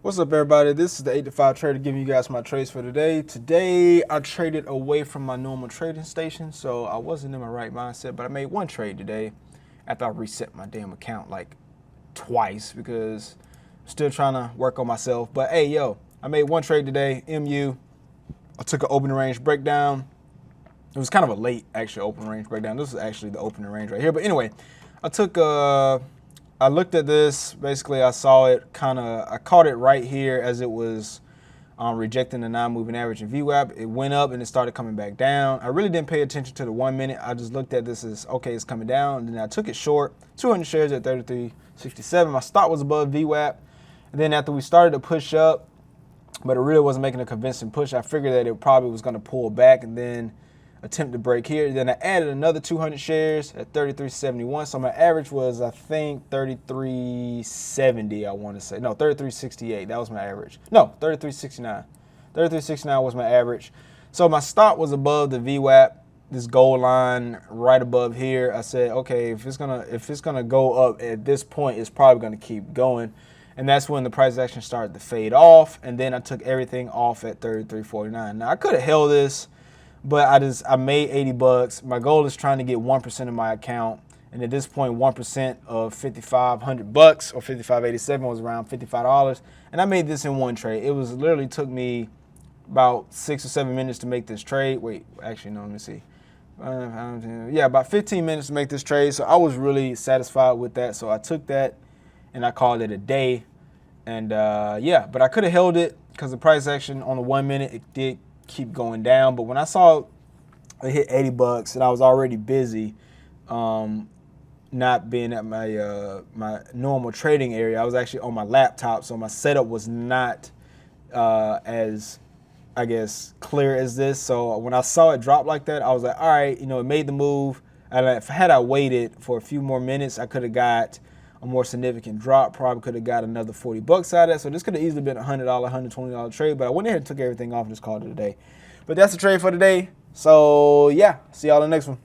What's up, everybody? This is the 8 to 5 trader giving you guys my trades for today. Today, I traded away from my normal trading station, so I wasn't in my right mindset, but I made one trade today after I reset my damn account like twice because I'm still trying to work on myself. But hey, yo, I made one trade today, MU. I took an opening range breakdown. It was kind of a late, actually, opening range breakdown. This is actually the opening range right here. But anyway, I looked at this, basically I saw it I caught it right here as it was rejecting the non-moving average in VWAP. It went up and it started coming back down. I really didn't pay attention to the 1 minute. I just looked at this as, okay, it's coming down. And then I took it short, 200 shares at 33.67. My stop was above VWAP. And then after we started to push up, but it really wasn't making a convincing push, I figured that it probably was going to pull back and then attempt to break here. Then I added another 200 shares at 33.71. So my average was, I think, 33.70, I want to say. No, 33.68. That was my average. No, 33.69. 33.69 was my average. So my stop was above the VWAP, this goal line right above here. I said, okay, if it's gonna go up at this point, it's probably gonna keep going. And that's when the price action started to fade off. And then I took everything off at 33.49. Now I could have held this, but I made 80 bucks. My goal is trying to get 1% of my account. And at this point, 1% of 5,500 bucks or 55.87 was around $55. And I made this in one trade. It was literally took me about 6 or 7 minutes to make this trade. Wait, actually, no, let me see. Yeah, about 15 minutes to make this trade. So I was really satisfied with that. So I took that and I called it a day. And yeah, but I could have held it because the price action on the 1 minute, it did keep going down. But when I saw it hit 80 bucks and I was already busy, not being at my my normal trading area, I was actually on my laptop, so my setup was not as, I guess, clear as this. So when I saw it drop like that, I was like, all right, you know, it made the move. And if had I waited for a few more minutes, I could have got a more significant drop, probably could have got another 40 bucks out of it. So this could have easily been a $100, $120 trade, but I went ahead and took everything off and just called it a day. But that's the trade for today. So yeah, see y'all in the next one.